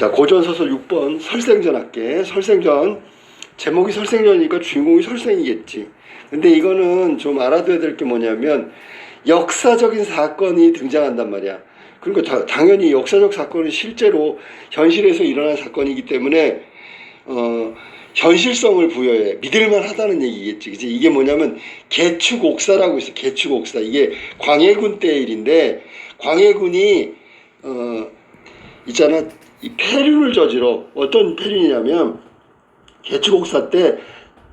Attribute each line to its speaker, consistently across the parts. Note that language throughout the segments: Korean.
Speaker 1: 자, 고전소설 6번 설생전 할게. 설생전. 제목이 설생전이니까 주인공이 설생이겠지. 근데 이거는 좀 알아둬야 될 게 뭐냐면 역사적인 사건이 등장한단 말이야. 그러니까 당연히 역사적 사건은 실제로 현실에서 일어난 사건이기 때문에 현실성을 부여해. 믿을만 하다는 얘기겠지. 그치? 이게 뭐냐면 개축옥사라고 있어. 개축옥사. 이게 광해군 때의 일인데, 광해군이 있잖아, 이 폐륜을 저지러. 어떤 폐륜이냐면 개축옥사 때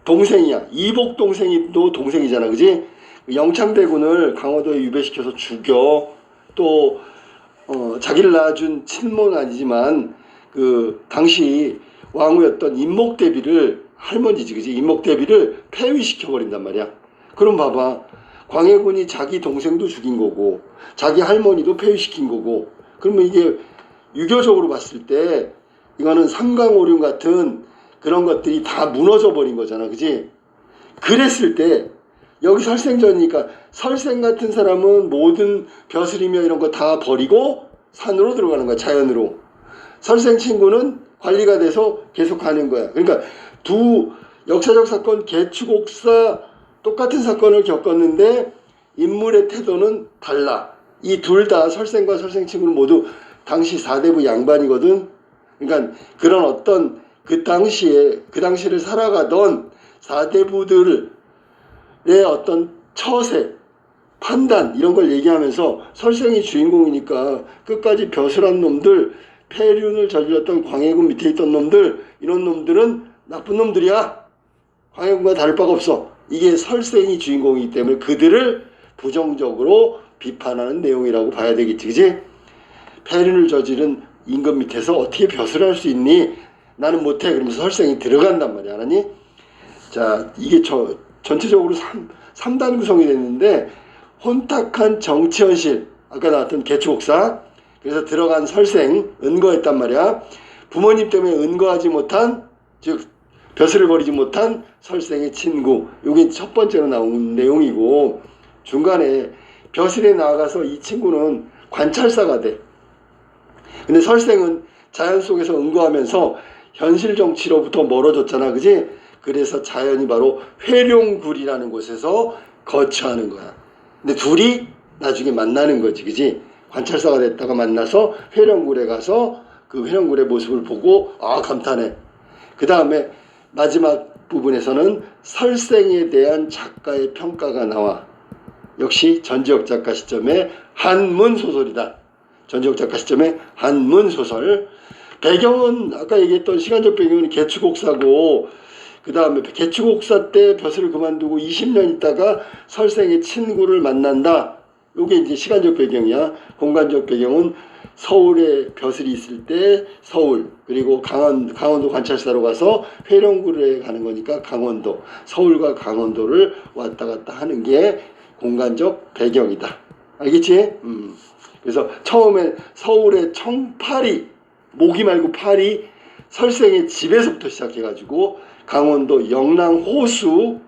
Speaker 1: 동생이야. 이복 동생이도 동생이잖아. 그지? 영창대군을 강화도에 유배시켜서 죽여. 또 자기를 낳아준 친모는 아니지만 그 당시 왕후였던 인목대비를, 할머니지 그지, 인목대비를 폐위시켜버린단 말이야. 그럼 봐봐, 광해군이 자기 동생도 죽인 거고 자기 할머니도 폐위시킨 거고, 그러면 이게 유교적으로 봤을 때 이거는 삼강오륜 같은 그런 것들이 다 무너져 버린 거잖아. 그지? 그랬을 때 여기 설생전이니까 설생 같은 사람은 모든 벼슬이며 이런 거 다 버리고 산으로 들어가는 거야. 자연으로. 설생 친구는 관리가 돼서 계속 가는 거야. 그러니까 두 역사적 사건, 개축옥사 똑같은 사건을 겪었는데 인물의 태도는 달라. 이 둘 다 설생과 설생 친구는 모두 당시 사대부 양반이거든. 그러니까 그런 어떤 그 당시를 살아가던 사대부들의 어떤 처세, 판단, 이런 걸 얘기하면서 설생이 주인공이니까 끝까지 벼슬한 놈들, 폐륜을 저질렀던 광해군 밑에 있던 놈들, 이런 놈들은 나쁜 놈들이야. 광해군과 다를 바가 없어. 이게 설생이 주인공이기 때문에 그들을 부정적으로 비판하는 내용이라고 봐야 되겠지. 그지? 폐륜을 저지른 임금 밑에서 어떻게 벼슬할 수 있니? 나는 못해. 그러면서 설생이 들어간단 말이야. 알았니? 자, 이게 전체적으로 3단 구성이 됐는데, 혼탁한 정치현실, 아까 나왔던 개축옥사, 그래서 들어간 설생, 은거했단 말이야. 부모님 때문에 은거하지 못한, 즉 벼슬을 버리지 못한 설생의 친구, 이게 첫 번째로 나온 내용이고, 중간에 벼슬에 나아가서 이 친구는 관찰사가 돼. 근데 설생은 자연 속에서 은거하면서 현실 정치로부터 멀어졌잖아. 그지? 그래서 자연이 바로 회룡굴이라는 곳에서 거처하는 거야. 근데 둘이 나중에 만나는 거지. 그지? 관찰사가 됐다가 만나서 회룡굴에 가서 그 회룡굴의 모습을 보고 감탄해. 그 다음에 마지막 부분에서는 설생에 대한 작가의 평가가 나와. 역시 전지적 작가 시점의 한문소설이다. 전지적 작가 시점의 한문소설. 배경은 아까 얘기했던 시간적 배경은 개축옥사고, 그 다음에 개축옥사 때 벼슬을 그만두고 20년 있다가 설생의 친구를 만난다. 요게 이제 시간적 배경이야. 공간적 배경은 서울에 벼슬이 있을 때 서울, 그리고 강원도 관찰사로 가서 회룡굴에 가는 거니까 강원도, 서울과 강원도를 왔다 갔다 하는 게 공간적 배경이다. 알겠지? 그래서 처음에 서울의 청파리, 모기 말고 파리, 설생의 집에서부터 시작해가지고 강원도 영랑호수,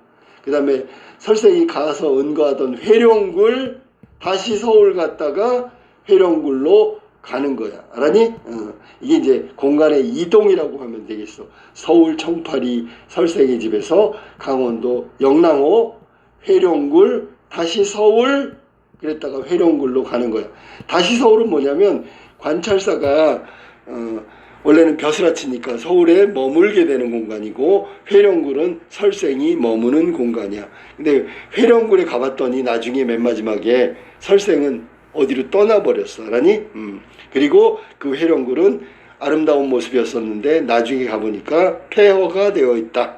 Speaker 1: 그 다음에 설생이 가서 은거하던 회룡굴, 다시 서울 갔다가 회룡굴로 가는 거야. 알았니? 이게 이제 공간의 이동이라고 하면 되겠어. 서울 청파리 설생의 집에서 강원도 영랑호, 회룡굴, 다시 서울, 그랬다가 회룡굴로 가는 거야. 다시 서울은 뭐냐면 관찰사가 원래는 벼슬아치니까 서울에 머물게 되는 공간이고, 회룡굴은 설생이 머무는 공간이야. 근데 회룡굴에 가봤더니 나중에 맨 마지막에 설생은 어디로 떠나버렸어. 알았니? 그리고 그 회룡굴은 아름다운 모습이었었는데 나중에 가보니까 폐허가 되어 있다.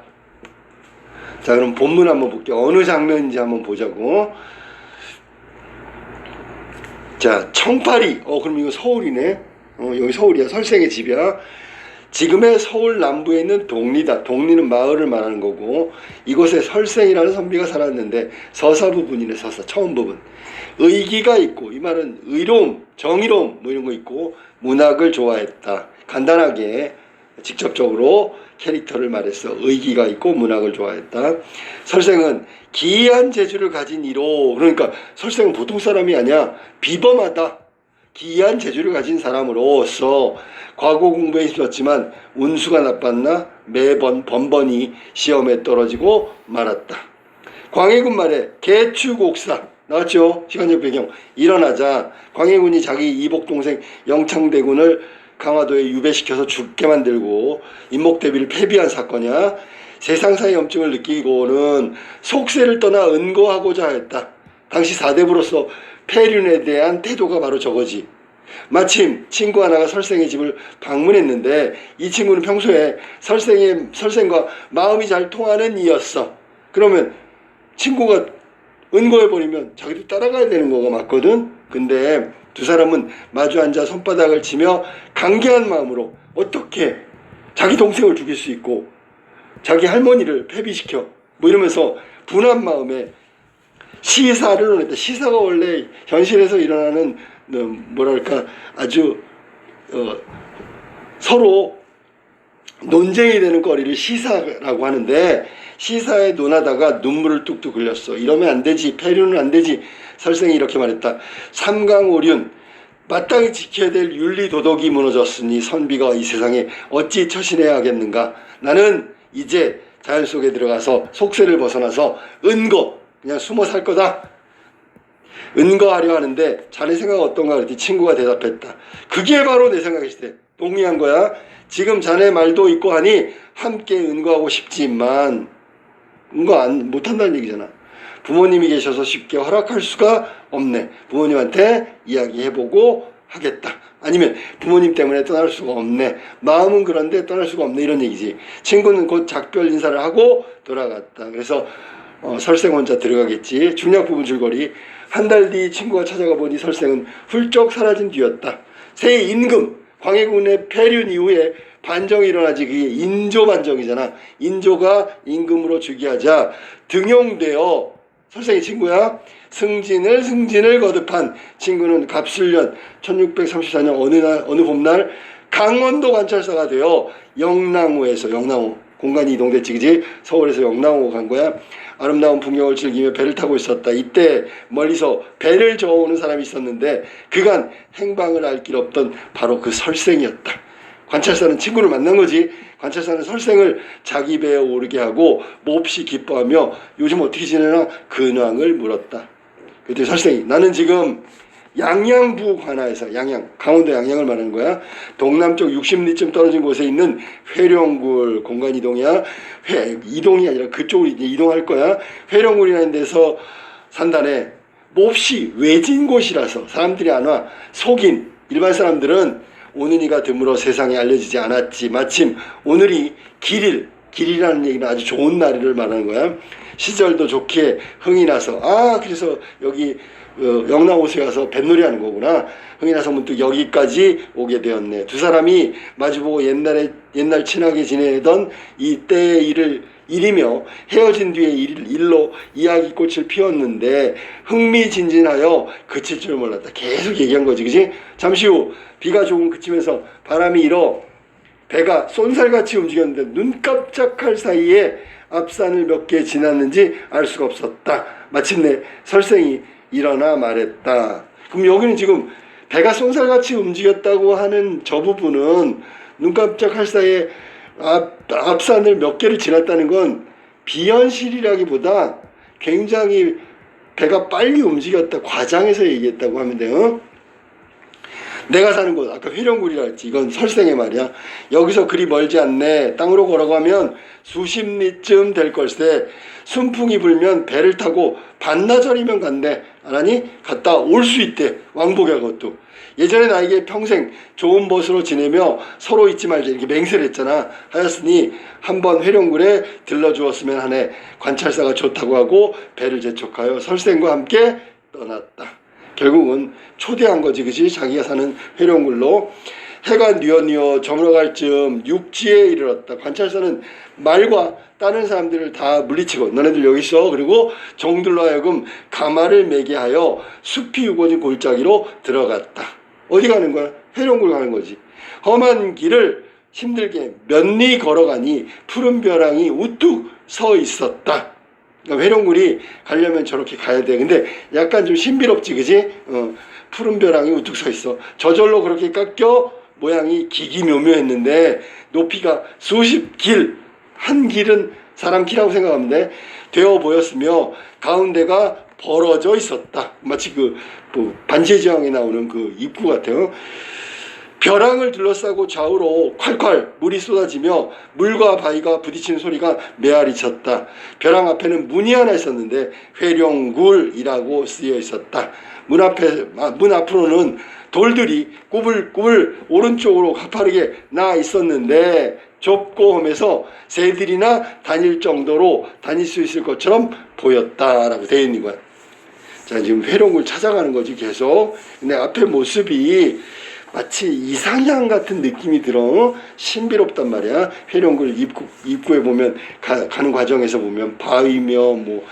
Speaker 1: 자, 그럼 본문 한번 볼게요. 어느 장면인지 한번 보자고. 자, 청파리. 그럼 이거 서울이네. 여기 서울이야. 설생의 집이야. 지금의 서울 남부에 있는 동리다. 동리는 마을을 말하는 거고, 이곳에 설생이라는 선비가 살았는데, 서사 부분이네. 서사 처음 부분. 의기가 있고, 이 말은 의로움, 정의로움 뭐 이런 거 있고, 문학을 좋아했다. 간단하게 직접적으로 캐릭터를 말했어. 의기가 있고 문학을 좋아했다. 설생은 기이한 재주를 가진 이로, 그러니까 설생은 보통 사람이 아니야. 비범하다. 기이한 재주를 가진 사람으로서 과거 공부에 있었지만 운수가 나빴나 매번 번번이 시험에 떨어지고 말았다. 광해군 말에 개추곡사 나왔죠. 시간적 배경. 일어나자 광해군이 자기 이복 동생 영창대군을 강화도에 유배시켜서 죽게 만들고 인목대비를 폐비한 사건이야. 세상사의 염증을 느끼고는 속세를 떠나 은거하고자 했다. 당시 사대부로서 폐륜에 대한 태도가 바로 저거지. 마침 친구 하나가 설생의 집을 방문했는데 이 친구는 평소에 설생과 마음이 잘 통하는 이였어. 그러면 친구가 은거해버리면 자기도 따라가야 되는 거가 맞거든. 근데 두 사람은 마주 앉아 손바닥을 치며 강개한 마음으로 어떻게 자기 동생을 죽일 수 있고 자기 할머니를 폐비시켜 뭐 이러면서 분한 마음에 시사를 논했다. 시사가 원래 현실에서 일어나는 뭐랄까 아주 서로 논쟁이 되는 거리를 시사라고 하는데 시사에 논하다가 눈물을 뚝뚝 흘렸어. 이러면 안 되지. 폐륜은 안 되지. 설생이 이렇게 말했다. 삼강오륜 마땅히 지켜야 될 윤리 도덕이 무너졌으니 선비가 이 세상에 어찌 처신해야 하겠는가. 나는 이제 자연 속에 들어가서 속세를 벗어나서 은거 그냥 숨어 살 거다. 은거하려 하는데 자네 생각은 어떤가 그랬더니 친구가 대답했다. 그게 바로 내 생각이시대. 동의한 거야. 지금 자네 말도 있고 하니 함께 은거하고 싶지만 은거 못한다는 얘기잖아. 부모님이 계셔서 쉽게 허락할 수가 없네. 부모님한테 이야기해보고 하겠다. 아니면 부모님 때문에 떠날 수가 없네. 마음은 그런데 떠날 수가 없네. 이런 얘기지. 친구는 곧 작별 인사를 하고 돌아갔다. 그래서 설생 혼자 들어가겠지. 중략 부분 줄거리. 한 달 뒤 친구가 찾아가 보니 설생은 훌쩍 사라진 뒤였다. 새 임금 광해군의 폐륜 이후에 반정이 일어나지. 그게 인조 반정이잖아. 인조가 임금으로 즉위하자 등용되어 설생의 친구야. 승진을 거듭한 친구는 갑술년 1634년 어느 봄날 강원도 관찰사가 되어 영랑호 공간이 이동됐지 그지? 서울에서 영랑호 간 거야. 아름다운 풍경을 즐기며 배를 타고 있었다. 이때 멀리서 배를 저어오는 사람이 있었는데 그간 행방을 알 길 없던 바로 그 설생이었다. 관찰사는 친구를 만난 거지. 관찰사는 설생을 자기 배에 오르게 하고 몹시 기뻐하며 요즘 어떻게 지내나 근황을 물었다. 그때 설생이 나는 지금 양양부 관하에서 강원도 양양을 말하는 거야. 동남쪽 60리쯤 떨어진 곳에 있는 회령굴 공간 이동이야. 이동이 아니라 그쪽으로 이제 이동할 거야. 회령굴이라는 데서 산다네. 몹시 외진 곳이라서 사람들이 안 와. 속인 일반 사람들은 오는 이가 드물어 세상에 알려지지 않았지. 마침 오늘이 길이라는 얘기는 아주 좋은 날을 말하는 거야. 시절도 좋기에 흥이 나서 그래서 여기 영랑호수에 가서 뱃놀이 하는 거구나. 흥이 나서 문득 여기까지 오게 되었네. 두 사람이 마주보고 옛날 친하게 지내던 이 때의 일이며 헤어진 뒤에 일로 이야기꽃을 피웠는데 흥미진진하여 그칠 줄 몰랐다. 계속 얘기한 거지 그치? 잠시 후 비가 조금 그치면서 바람이 일어 배가 쏜살같이 움직였는데 눈 깜짝할 사이에 앞산을 몇 개 지났는지 알 수가 없었다. 마침내 설생이 일어나 말했다. 그럼 여기는 지금 배가 쏜살같이 움직였다고 하는 저 부분은 눈 깜짝할 사이에 앞산을 몇 개를 지났다는 건 비현실이라기보다 굉장히 배가 빨리 움직였다 과장해서 얘기했다고 하면 돼요. 내가 사는 곳 아까 회령굴이라 했지. 이건 설생의 말이야. 여기서 그리 멀지 않네. 땅으로 걸어가면 수십 리쯤 될 걸세. 순풍이 불면 배를 타고 반나절이면 간대. 알아니? 갔다 올 수 있대. 왕복이야 그것도. 예전에 나에게 평생 좋은 벗으로 지내며 서로 잊지 말자 이렇게 맹세를 했잖아. 하였으니 한번 회령굴에 들러주었으면 하네. 관찰사가 좋다고 하고 배를 재촉하여 설생과 함께 떠났다. 결국은 초대한 거지 그치? 자기가 사는 회령굴로. 해가 뉘어 저물어갈 즈음 육지에 이르렀다. 관찰사는 말과 다른 사람들을 다 물리치고 너네들 여기 있어. 그리고 종들로 하여금 가마를 매게 하여 숲이 우거진 골짜기로 들어갔다. 어디 가는 거야? 회령굴 가는 거지. 험한 길을 힘들게 몇 리 걸어가니 푸른 벼랑이 우뚝 서 있었다. 그러니까 회룡굴이 가려면 저렇게 가야 돼. 근데 약간 좀 신비롭지, 그지? 푸른 벼랑이 우뚝 서 있어. 저절로 그렇게 깎여 모양이 기기묘묘했는데 높이가 수십 길, 한 길은 사람 키라고 생각하면 돼. 되어 보였으며 가운데가 벌어져 있었다. 마치 뭐 반지의 제왕에 나오는 그 입구 같아요. 벼랑을 둘러싸고 좌우로 콸콸 물이 쏟아지며 물과 바위가 부딪히는 소리가 메아리 쳤다. 벼랑 앞에는 문이 하나 있었는데 회룡굴이라고 쓰여 있었다. 문 앞으로는 돌들이 꾸불꾸불 오른쪽으로 가파르게 나 있었는데 좁고 험해서 새들이나 다닐 정도로 다닐 수 있을 것처럼 보였다라고 되어 있는 거야. 자, 지금 회룡굴 찾아가는 거지 계속. 근데 앞에 모습이 마치 이상향 같은 느낌이 들어. 신비롭단 말이야. 회룡굴 입구에 보면 가는 과정에서 보면 바위며 뭐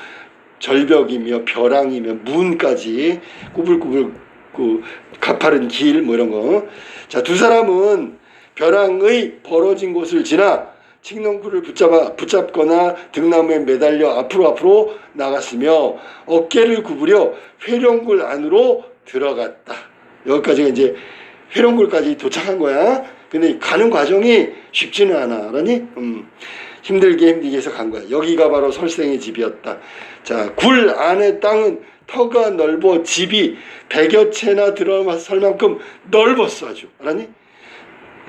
Speaker 1: 절벽이며 벼랑이며 문까지 꾸불꾸불 그 가파른 길 뭐 이런 거. 자, 두 사람은 벼랑의 벌어진 곳을 지나 칡넝쿨을 붙잡거나 등나무에 매달려 앞으로 나갔으며 어깨를 구부려 회룡굴 안으로 들어갔다. 여기까지가 이제 회룡굴까지 도착한 거야. 근데 가는 과정이 쉽지는 않아. 알았니? 힘들게 해서 간 거야. 여기가 바로 설생의 집이었다. 자, 굴 안의 땅은 터가 넓어 집이 100여 채나 들어설 만큼 넓었어. 아주. 알았니?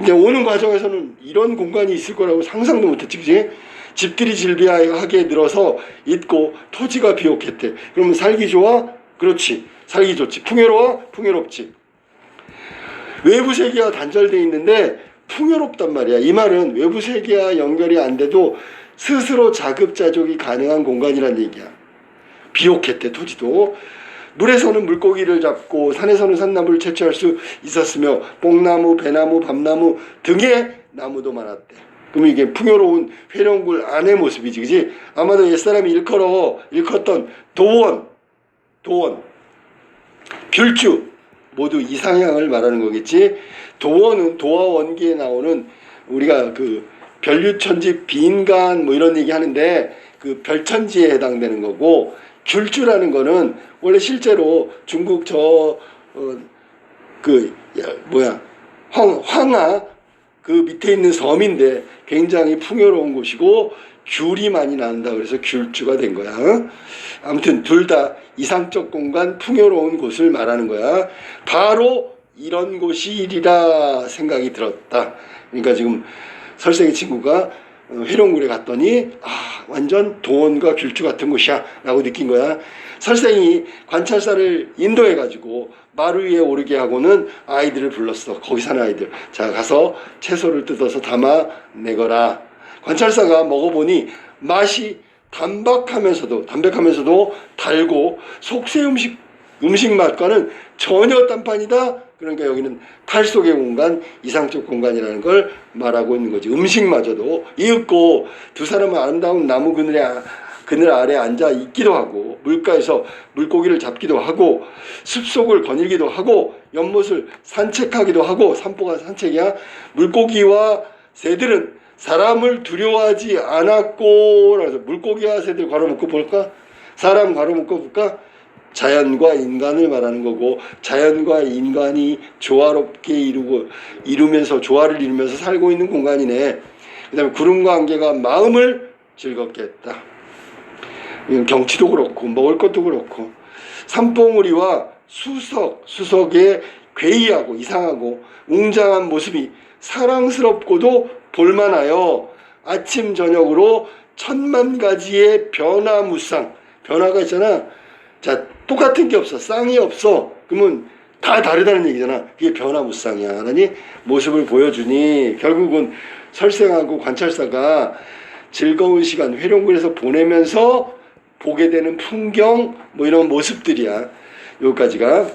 Speaker 1: 이제 오는 과정에서는 이런 공간이 있을 거라고 상상도 못했지. 그치? 집들이 질비하게 늘어서 있고 토지가 비옥했대. 그러면 살기 좋아? 그렇지. 살기 좋지. 풍요로워? 풍요롭지. 외부 세계와 단절되어 있는데 풍요롭단 말이야. 이 말은 외부 세계와 연결이 안 돼도 스스로 자급자족이 가능한 공간이란 얘기야. 비옥했대, 토지도. 물에서는 물고기를 잡고 산에서는 산나물을 채취할 수 있었으며 뽕나무, 배나무, 밤나무 등의 나무도 많았대. 그럼 이게 풍요로운 회룡굴 안의 모습이지, 그지? 아마도 옛사람이 일컫던 도원, 귤주 모두 이상향을 말하는 거겠지. 도원은 도화원기에 나오는 우리가 그 별유천지 비인간 뭐 이런 얘기 하는데 그 별천지에 해당되는 거고, 귤주라는 거는 원래 실제로 중국 황하 그 밑에 있는 섬인데 굉장히 풍요로운 곳이고 귤이 많이 난다. 그래서 귤주가 된 거야. 아무튼 둘 다 이상적 공간, 풍요로운 곳을 말하는 거야. 바로 이런 곳이리라 생각이 들었다. 그러니까 지금 설생의 친구가 회룡굴에 갔더니 완전 도원과 귤주 같은 곳이야 라고 느낀 거야. 설생이 관찰사를 인도해 가지고 마루 위에 오르게 하고는 아이들을 불렀어. 거기 사는 아이들. 자, 가서 채소를 뜯어서 담아 내거라. 관찰사가 먹어보니 맛이 담백하면서도 달고 속세 음식 맛과는 전혀 딴판이다. 그러니까 여기는 탈속의 공간, 이상적 공간이라는 걸 말하고 있는 거지. 음식마저도 이윽고 두 사람은 아름다운 나무 그늘 아래 앉아 있기도 하고 물가에서 물고기를 잡기도 하고 숲속을 거닐기도 하고 연못을 산책하기도 하고. 산보가 산책이야. 물고기와 새들은 사람을 두려워하지 않았고. 그래서 물고기와 새들 괄호묶고 볼까? 사람 괄호묶고 볼까? 자연과 인간을 말하는 거고, 자연과 인간이 조화롭게 이루면서 조화를 이루면서 살고 있는 공간이네. 그 다음에 구름과 안개가 마음을 즐겁게 했다. 경치도 그렇고 먹을 것도 그렇고 산봉우리와 수석의 괴이하고 이상하고 웅장한 모습이 사랑스럽고도 볼만하여 아침 저녁으로 1000만가지의 변화무쌍. 변화가 있잖아. 자, 똑같은 게 없어. 쌍이 없어. 그러면 다 다르다는 얘기잖아. 그게 변화무쌍이야. 하니 모습을 보여주니 결국은 설생하고 관찰사가 즐거운 시간 회룡굴에서 보내면서 보게 되는 풍경 뭐 이런 모습들이야. 여기까지가.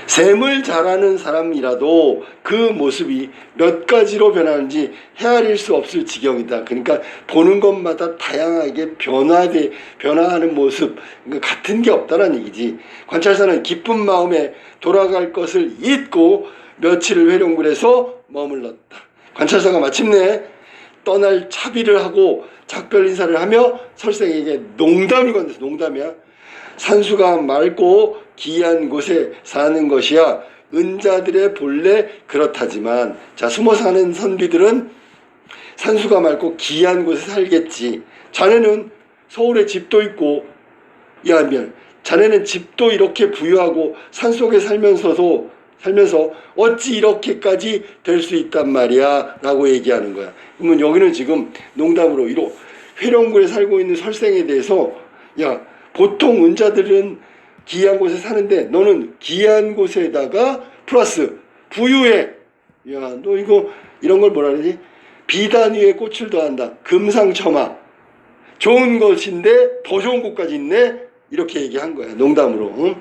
Speaker 1: 셈을 잘하는 사람이라도 그 모습이 몇 가지로 변하는지 헤아릴 수 없을 지경이다. 그러니까 보는 것마다 다양하게 변화하는 모습, 그러니까 같은 게 없다는 얘기지. 관찰사는 기쁜 마음에 돌아갈 것을 잊고 며칠을 회룡굴에서 머물렀다. 관찰사가 마침내 떠날 차비를 하고 작별 인사를 하며 설생에게 농담이 건네서, 농담이야. 산수가 맑고 기이한 곳에 사는 것이야 은자들의 본래 그렇다지만, 자, 숨어 사는 선비들은 산수가 맑고 기이한 곳에 살겠지. 자네는 서울에 집도 있고, 야, 미안, 자네는 집도 이렇게 부유하고 산속에 살면서 어찌 이렇게까지 될 수 있단 말이야 라고 얘기하는 거야. 그러면 여기는 지금 농담으로 이로 회령구에 살고 있는 설생에 대해서, 야, 보통 은자들은 기이한 곳에 사는데 너는 기이한 곳에다가 플러스 부유해. 야, 너 이거 이런 걸 뭐라 그러지? 비단 위에 꽃을 더한다. 금상첨화. 좋은 것인데 더 좋은 곳까지 있네. 이렇게 얘기한 거야. 농담으로. 응?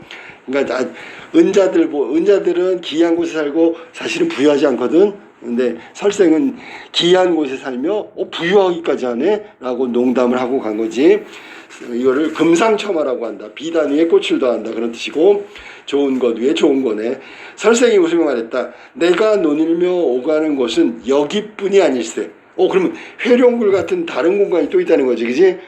Speaker 1: 그러니까 은자들은 기이한 곳에 살고 사실은 부유하지 않거든. 근데 설생은 기이한 곳에 살며 부유하기까지 하네 라고 농담을 하고 간 거지. 이거를 금상첨화라고 한다. 비단 위에 꽃을 더한다 그런 뜻이고, 좋은 것 위에 좋은 거네. 설생이 웃으며 말했다. 내가 논일며 오가는 곳은 여기뿐이 아닐세. 그러면 회룡굴 같은 다른 공간이 또 있다는 거지, 그지?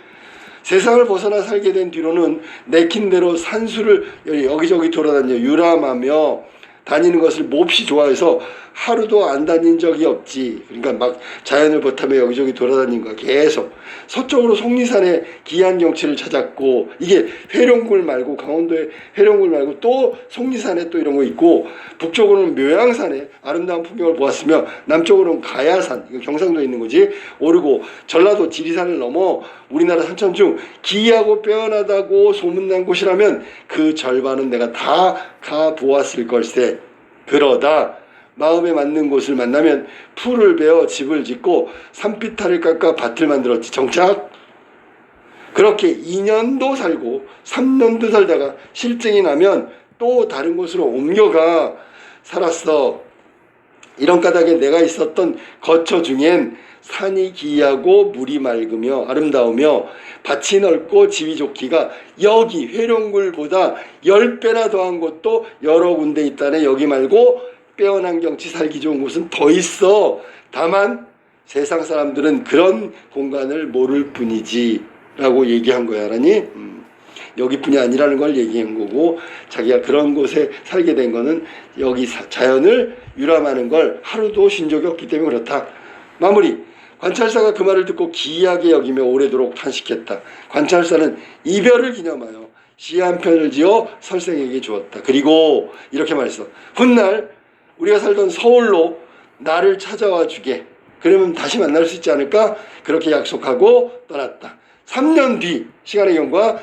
Speaker 1: 세상을 벗어나 살게 된 뒤로는 내킨 대로 산수를 여기저기 돌아다녀 유람하며 다니는 것을 몹시 좋아해서 하루도 안 다닌 적이 없지. 그러니까 막 자연을 벗하며 여기저기 돌아다닌 거야. 계속 서쪽으로 속리산에 기이한 경치를 찾았고, 이게 회룡굴 말고, 강원도에 회룡굴 말고 또 속리산에 또 이런 거 있고, 북쪽으로는 묘양산에 아름다운 풍경을 보았으며, 남쪽으로는 가야산, 이거 경상도에 있는 거지, 오르고 전라도 지리산을 넘어 우리나라 산천 중 기이하고 빼어나다고 소문난 곳이라면 그 절반은 내가 다 가보았을 걸세. 그러다 마음에 맞는 곳을 만나면 풀을 베어 집을 짓고 산비탈을 깎아 밭을 만들었지. 정착. 그렇게 2년도 살고 3년도 살다가 실증이 나면 또 다른 곳으로 옮겨가 살았어. 이런 까닭에 내가 있었던 거처 중엔 산이 기이하고 물이 맑으며 아름다우며 밭이 넓고 집이 좋기가 여기 회룡굴보다 10배나 더한 곳도 여러 군데 있다네. 여기 말고 빼어난 경치 살기 좋은 곳은 더 있어. 다만 세상 사람들은 그런 공간을 모를 뿐이지 라고 얘기한 거야. 알았니? 여기뿐이 아니라는 걸 얘기한 거고, 자기가 그런 곳에 살게 된 거는 여기 자연을 유람하는 걸 하루도 쉰 적이 없기 때문에 그렇다. 마무리. 관찰사가 그 말을 듣고 기이하게 여기며 오래도록 탄식했다. 관찰사는 이별을 기념하여 시 한 편을 지어 설생에게 주었다. 그리고 이렇게 말했어. 훗날 우리가 살던 서울로 나를 찾아와 주게. 그러면 다시 만날 수 있지 않을까? 그렇게 약속하고 떠났다. 3년 뒤 시간의 경과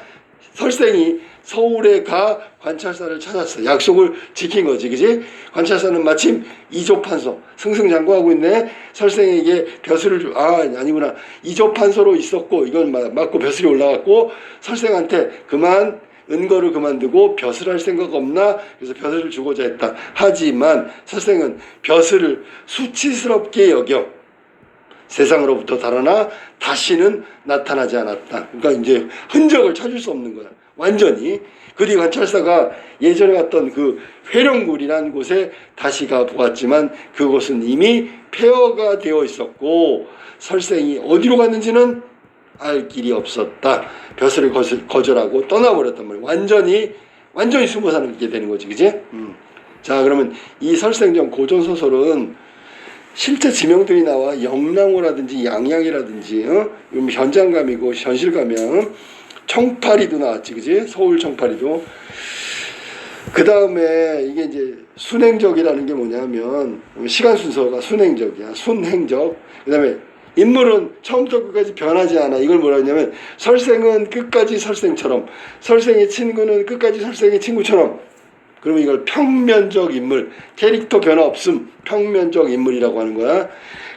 Speaker 1: 설생이 서울에 가 관찰사를 찾았어. 약속을 지킨 거지, 그지? 관찰사는 마침 이조판서, 승승장구하고 있네. 설생에게 벼슬을 아니구나. 이조판서로 있었고, 이건 맞고 벼슬이 올라갔고, 설생한테 그만 은거를 그만두고 벼슬할 생각 없나? 그래서 벼슬을 주고자 했다. 하지만 설생은 벼슬을 수치스럽게 여겨 세상으로부터 달아나 다시는 나타나지 않았다. 그러니까 이제 흔적을 찾을 수 없는 거야. 완전히. 그 뒤 관찰사가 예전에 갔던 그 회룡굴이라는 곳에 다시 가 보았지만 그곳은 이미 폐허가 되어 있었고, 설생이 어디로 갔는지는 알 길이 없었다. 벼슬을 거절하고 떠나버렸단 말이야. 완전히 숨어 사는 게 되는 거지, 그지? 자, 그러면 이 설생전 고전소설은 실제 지명들이 나와. 영랑호라든지 양양이라든지, 현장감이고 현실감이야. 청파리도 나왔지, 그지? 서울 청파리도. 그 다음에 이게 이제 순행적이라는 게 뭐냐면, 시간 순서가 순행적이야. 순행적. 그 다음에 인물은 처음부터 끝까지 변하지 않아. 이걸 뭐라 하냐면, 설생은 끝까지 설생처럼, 설생의 친구는 끝까지 설생의 친구처럼. 그러면 이걸 평면적 인물, 캐릭터 변화 없음, 평면적 인물이라고 하는 거야.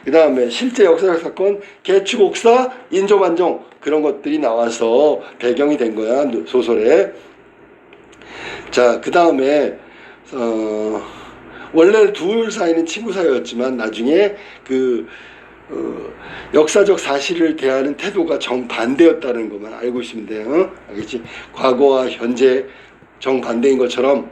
Speaker 1: 그 다음에 실제 역사적 사건, 개축옥사, 인조반정, 그런 것들이 나와서 배경이 된 거야, 소설에. 자, 그 다음에 원래 둘 사이는 친구 사이였지만 나중에 역사적 사실을 대하는 태도가 정반대였다는 것만 알고 있으면 돼요. 알겠지? 과거와 현재 정반대인 것처럼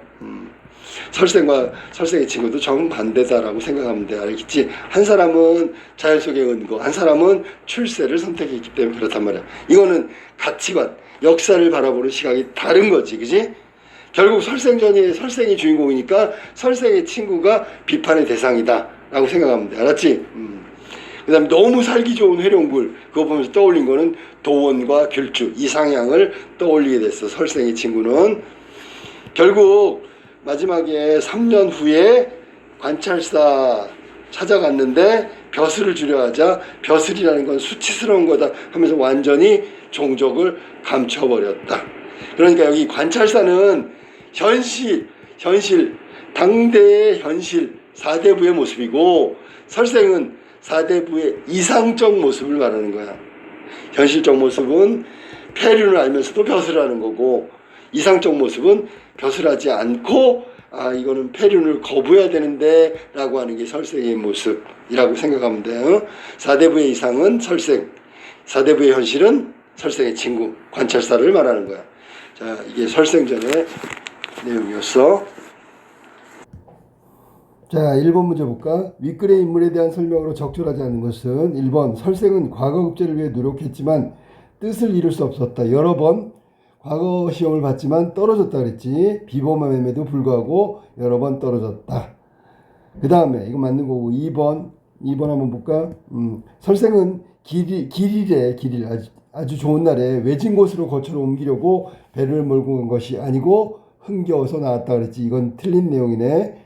Speaker 1: 설생과 설생의 친구도 정반대다라고 생각하면 돼. 알겠지? 한 사람은 자연 속의 은고, 한 사람은 출세를 선택했기 때문에 그렇단 말이야. 이거는 가치관, 역사를 바라보는 시각이 다른 거지, 그지? 결국 설생전이 설생이 주인공이니까 설생의 친구가 비판의 대상이다라고 생각하면 돼. 알았지? 그 다음에 너무 살기 좋은 회룡굴, 그거 보면서 떠올린 거는 도원과 귤주, 이상향을 떠올리게 됐어. 설생의 친구는. 결국 마지막에 3년 후에 관찰사 찾아갔는데 벼슬을 주려 하자 벼슬이라는 건 수치스러운 거다 하면서 완전히 종족을 감춰버렸다. 그러니까 여기 관찰사는 현실, 당대의 현실, 사대부의 모습이고 설생은 사대부의 이상적 모습을 말하는 거야. 현실적 모습은 폐륜을 알면서도 벼슬하는 거고, 이상적 모습은 벼슬하지 않고 이거는 폐륜을 거부해야 되는데 라고 하는 게 설생의 모습이라고 생각하면 돼요. 사대부의 이상은 설생, 사대부의 현실은 설생의 친구, 관찰사를 말하는 거야. 자, 이게 설생전의 내용이었어. 자, 1번 문제 볼까? 윗글의 인물에 대한 설명으로 적절하지 않은 것은 1번 설생은 과거 급제를 위해 노력했지만 뜻을 이룰 수 없었다. 여러 번 과거 시험을 봤지만 떨어졌다 그랬지. 비범함에도 불구하고 여러 번 떨어졌다. 그 다음에 이거 맞는 거고 2번 한번 볼까? 설생은 길일에 아주 좋은 날에 외진 곳으로 거처로 옮기려고 배를 몰고 간 것이 아니고 흥겨워서 나왔다 그랬지. 이건 틀린 내용이네.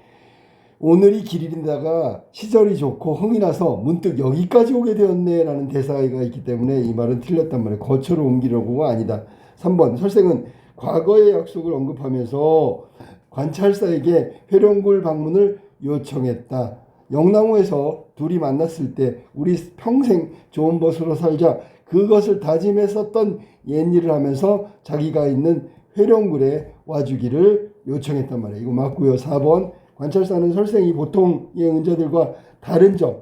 Speaker 1: 오늘이 길일인다가 시절이 좋고 흥이 나서 문득 여기까지 오게 되었네 라는 대사가 있기 때문에 이 말은 틀렸단 말이에요. 거처로 옮기려고가 아니다. 3번 설생은 과거의 약속을 언급하면서 관찰사에게 회룡굴 방문을 요청했다. 영랑호에서 둘이 만났을 때 우리 평생 좋은 벗으로 살자 그것을 다짐했었던 옛일을 하면서 자기가 있는 회룡굴에 와주기를 요청했단 말이에요. 이거 맞고요. 4번 관찰사는 설생이 보통의 은자들과 다른 점,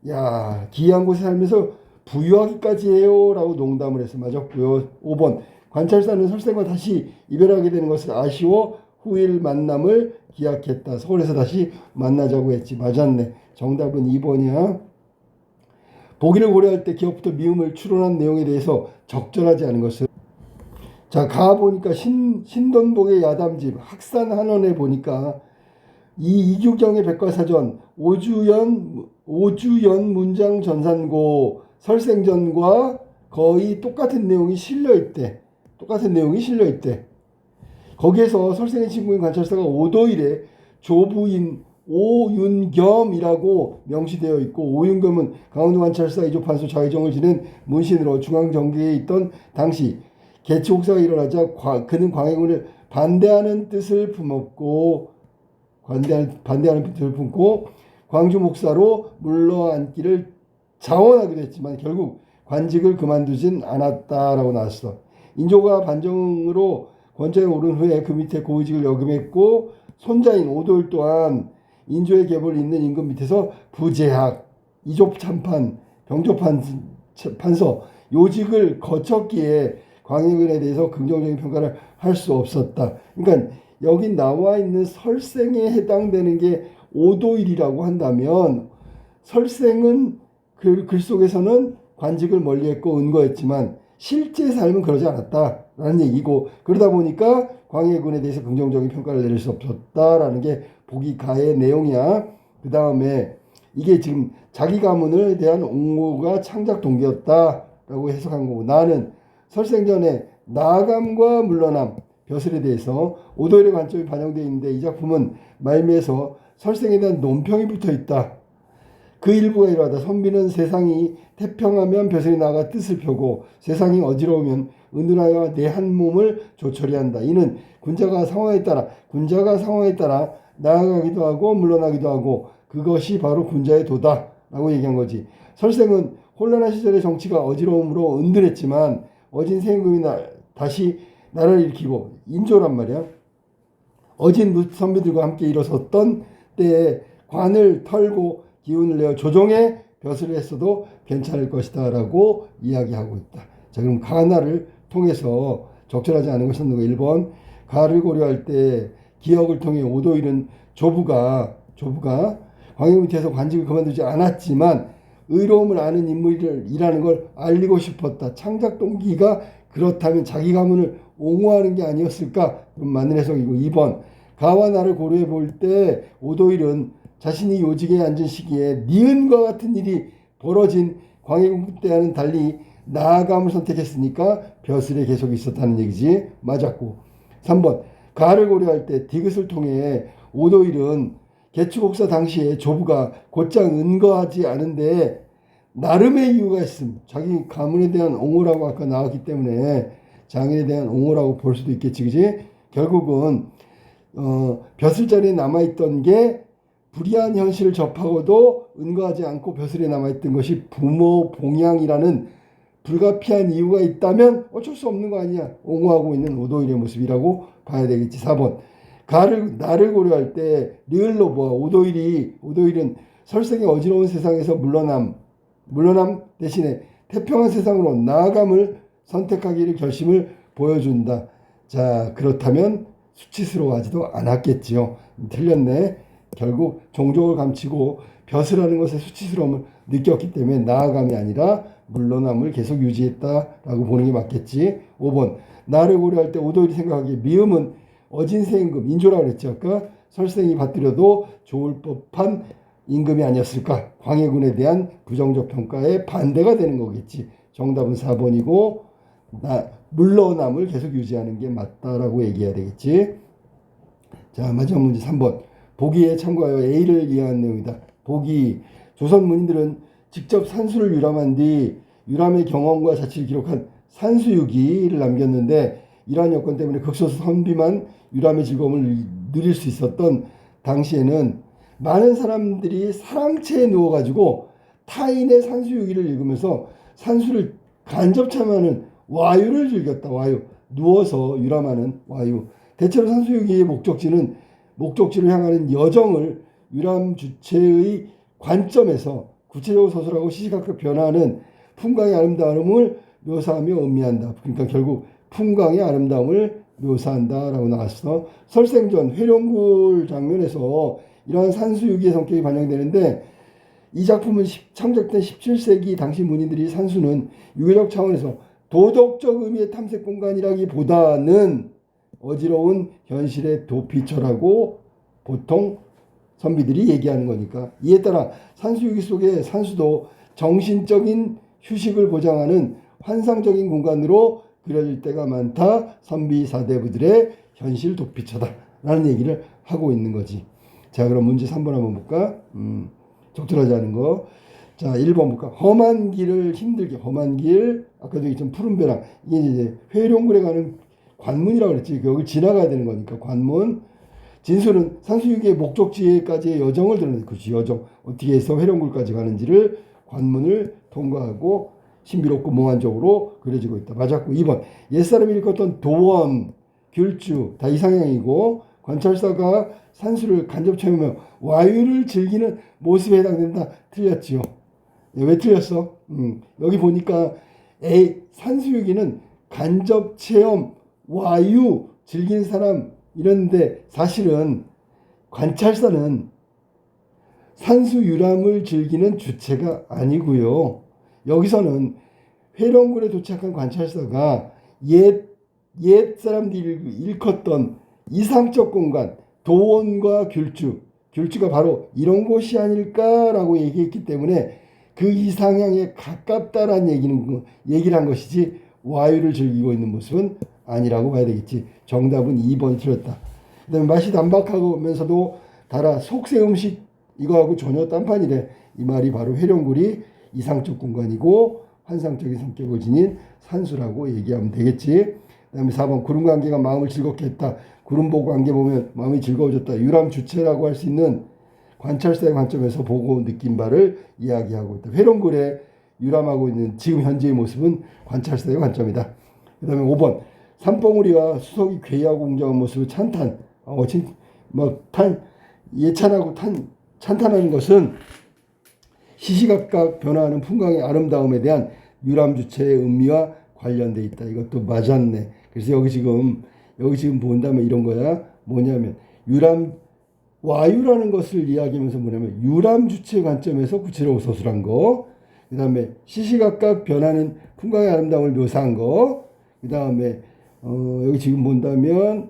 Speaker 1: 야 기이한 곳에 살면서 부유하기까지 해요 라고 농담을 해서 맞았고요. 5번 관찰사는 설생과 다시 이별하게 되는 것을 아쉬워 후일 만남을 기약했다. 서울에서 다시 만나자고 했지. 맞았네. 정답은 2번이야. 보기를 고려할 때 기업부터 미음을 추론한 내용에 대해서 적절하지 않은 것은 자 가보니까 신돈복의 야담집 학산한원에 보니까 이 이규경의 백과사전 오주연 문장 전산고 설생전과 거의 똑같은 내용이 실려있대. 거기에서 설생의 친구인 관찰사가 오도일에 조부인 오윤겸이라고 명시되어 있고 오윤겸은 강원도 관찰사 이조판소 좌의정을 지낸 문신으로 중앙정계에 있던 당시 개치옥사가 일어나자 그는 광해군을 반대하는 뜻을 품었고 광주 목사로 물러앉기를 자원하기도 했지만 결국 관직을 그만두진 않았다라고 나왔어. 인조가 반정으로 권좌에 오른 후에 그 밑에 고위직을 역임했고 손자인 오도일 또한 인조의 계보를 잇는 임금 밑에서 부재학, 이조참판, 병조판서 요직을 거쳤기에 광해군에 대해서 긍정적인 평가를 할 수 없었다. 그러니까 여기 나와 있는 설생에 해당되는 게 오도일이라고 한다면 설생은 글 속에서는 관직을 멀리했고 은거했지만 실제 삶은 그러지 않았다라는 얘기고 그러다 보니까 광해군에 대해서 긍정적인 평가를 내릴 수 없었다라는 게 보기 가의 내용이야. 그 다음에 이게 지금 자기 가문에 대한 옹호가 창작 동기였다라고 해석한 거고 나는 설생전에 나감과 물러남 벼슬에 대해서 오도일의 관점이 반영되어 있는데 이 작품은 말미에서 설생에 대한 논평이 붙어있다. 그 일부가 이러하다. 선비는 세상이 태평하면 벼슬이 나아가 뜻을 펴고 세상이 어지러우면 은둔하여 내 한 몸을 조처리한다. 이는 군자가 상황에 따라 나아가기도 하고 물러나기도 하고 그것이 바로 군자의 도다 라고 얘기한 거지. 설생은 혼란한 시절의 정치가 어지러움으로 은둔했지만 어진 세임금이 다시 나라를 일으키고 인조란 말이야. 어진 선비들과 함께 일어섰던 때에 관을 털고 기운을 내어 조정에 벼슬을 했어도 괜찮을 것이다 라고 이야기하고 있다. 자 그럼 가나를 통해서 적절하지 않은 것은 1번 가를 고려할 때 기억을 통해 오도일은 조부가 광해 밑에서 관직을 그만두지 않았지만 의로움을 아는 인물이라는 걸 알리고 싶었다. 창작 동기가 그렇다면 자기 가문을 옹호하는 게 아니었을까? 그럼 맞는 해석이고 2번 가와 나를 고려해 볼 때 오도일은 자신이 요직에 앉은 시기에 니은과 같은 일이 벌어진 광해군국 때와는 달리 나아감을 선택했으니까 벼슬의 계속이 있었다는 얘기지. 맞았고 3번 가를 고려할 때 디귿을 통해 오도일은 개축옥사 당시에 조부가 곧장 은거하지 않은데 나름의 이유가 있음. 자기 가문에 대한 옹호라고 아까 나왔기 때문에 장인에 대한 옹호라고 볼 수도 있겠지, 그지? 결국은 벼슬 자리에 남아있던 게 불의한 현실을 접하고도 은거하지 않고 벼슬에 남아있던 것이 부모 봉양이라는 불가피한 이유가 있다면 어쩔 수 없는 거 아니야. 옹호하고 있는 오도일의 모습이라고 봐야 되겠지. 4번 나를 고려할 때 리을로 보아 오도일은 설생의 어지러운 세상에서 물러남 대신에 태평한 세상으로 나아감을 선택하기를 결심을 보여준다. 자, 그렇다면 수치스러워하지도 않았겠지요. 틀렸네. 결국 종족을 감추고 벼슬하는 것에 수치스러움을 느꼈기 때문에 나아감이 아니라 물러남을 계속 유지했다라고 보는 게 맞겠지. 5번 나를 고려할 때 오도일이 생각하기에 미음은 어진세 임금 인조라고 그랬죠. 아까 설생이 받들여도 좋을 법한 임금이 아니었을까. 광해군에 대한 부정적 평가에 반대가 되는 거겠지. 정답은 4번이고 물러남을 계속 유지하는 게 맞다라고 얘기해야 되겠지. 자, 마지막 문제 3번 보기에 참고하여 A를 이해한 내용이다. 보기 조선 문인들은 직접 산수를 유람한 뒤 유람의 경험과 자취를 기록한 산수유기를 남겼는데 이러한 여건 때문에 극소수 선비만 유람의 즐거움을 누릴 수 있었던 당시에는 많은 사람들이 사랑채에 누워가지고 타인의 산수유기를 읽으면서 산수를 간접 참여하는 와유를 즐겼다. 와유. 누워서 유람하는 와유. 대체로 산수유기의 목적지를 향하는 여정을 유람 주체의 관점에서 구체적으로 서술하고 시시각각 변화하는 풍광의 아름다움을 묘사하며 음미한다. 그러니까 결국 풍광의 아름다움을 묘사한다라고 나왔어. 설생전 회룡굴 장면에서 이러한 산수유기의 성격이 반영되는데 이 작품은 창작된 17세기 당시 문인들이 산수는 유교적 차원에서 도덕적 의미의 탐색 공간이라기보다는 어지러운 현실의 도피처라고 보통 선비들이 얘기하는 거니까 이에 따라 산수유기 속의 산수도 정신적인 휴식을 보장하는 환상적인 공간으로 그려질 때가 많다. 선비 사대부들의 현실 도피처다라는 얘기를 하고 있는 거지. 자, 그럼 문제 3번 한번 볼까? 적절하지 않은 거. 자, 1번 볼까? 험한 길을 힘들게 험한 길. 아까도 얘기했던 푸른 벼랑. 이게 이제 회룡굴에 가는 관문이라고 그랬지. 여기 지나가야 되는 거니까 관문. 진술은 산수유기의 목적지에까지의 여정을 드러내는 거지. 여정. 어떻게 해서 회룡굴까지 가는지를 관문을 통과하고 신비롭고 몽환적으로 그려지고 있다. 맞았고 2번 옛사람이 읽었던 도원, 귤주 다 이상향이고 관찰사가 산수를 간접 체험하며 와유를 즐기는 모습에 해당된다. 틀렸지요. 왜 틀렸어? 여기 보니까 산수유기는 간접 체험, 와유 즐긴 사람 이런데 사실은 관찰사는 산수 유람을 즐기는 주체가 아니고요. 여기서는 회룡굴에 도착한 관찰사가 옛 사람들이 일컫던 이상적 공간, 도원과 귤주가 바로 이런 곳이 아닐까라고 얘기했기 때문에 그 이상향에 가깝다라는 얘기를 한 것이지 와유를 즐기고 있는 모습은 아니라고 봐야 되겠지. 정답은 2번이 틀렸다. 그 다음에 맛이 담박하면서도 달아 속세 음식 이거하고 전혀 딴판이래. 이 말이 바로 회룡굴이 이상적 공간이고 환상적인 성격을 지닌 산수라고 얘기하면 되겠지. 그 다음에 4번 구름 관계가 마음을 즐겁게 했다. 구름 보고 관계 보면 마음이 즐거워졌다. 유람 주체라고 할 수 있는 관찰사의 관점에서 보고 느낀 바를 이야기하고 있다. 회룡굴에 유람하고 있는 지금 현재의 모습은 관찰사의 관점이다. 그 다음에 5번 산봉우리와 수석이 괴이하고 웅장한 모습을 찬탄. 예찬하고 찬탄하는 것은 시시각각 변화하는 풍광의 아름다움에 대한 유람 주체의 의미와 관련돼 있다. 이것도 맞았네. 그래서 여기 지금 본다면 이런 거야. 뭐냐면 유람 와유라는 것을 이야기하면서 뭐냐면 유람 주체 관점에서 구체적으로 서술한 거, 그 다음에 시시각각 변하는 풍광의 아름다움을 묘사한 거, 그 다음에 여기 지금 본다면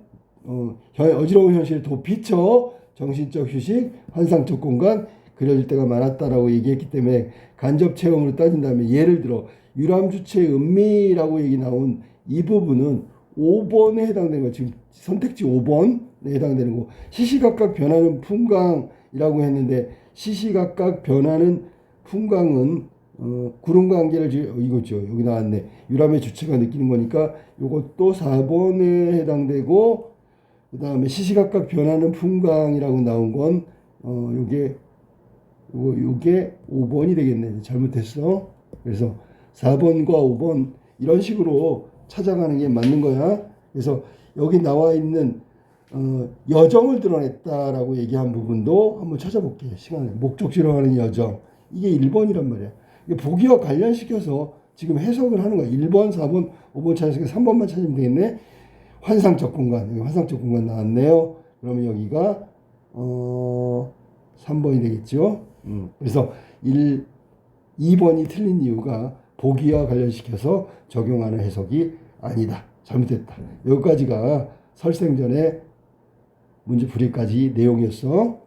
Speaker 1: 어지러운 현실을 도피처 정신적 휴식, 환상적 공간 그려질 때가 많았다라고 얘기했기 때문에 간접 체험으로 따진다면 예를 들어 유람 주체의 은미라고 얘기 나온 이 부분은 5번에 해당되는 거 지금 선택지 5번에 해당되는 거 시시각각 변하는 풍광이라고 했는데 시시각각 변하는 풍광은 구름과 안개를 이거죠. 여기 나왔네. 유람의 주체가 느끼는 거니까 이것도 4번에 해당되고 그 다음에 시시각각 변하는 풍광이라고 나온 건 요게 5번이 되겠네. 잘못했어. 그래서 4번과 5번 이런 식으로 찾아가는 게 맞는 거야. 그래서 여기 나와 있는 여정을 드러냈다라고 얘기한 부분도 한번 찾아볼게요. 시간에 목적지로 하는 여정 이게 1번이란 말이야. 이게 보기와 관련시켜서 지금 해석을 하는 거야. 1번, 4번, 5번 찾았으니까 3번만 찾으면 되겠네. 환상적 공간 여기 환상적 공간 나왔네요. 그러면 여기가 3번이 되겠죠. 그래서 2번이 틀린 이유가 보기와 관련시켜서 적용하는 해석이 아니다. 잘못됐다. 여기까지가 설생전의 문제 풀이까지 내용이었어.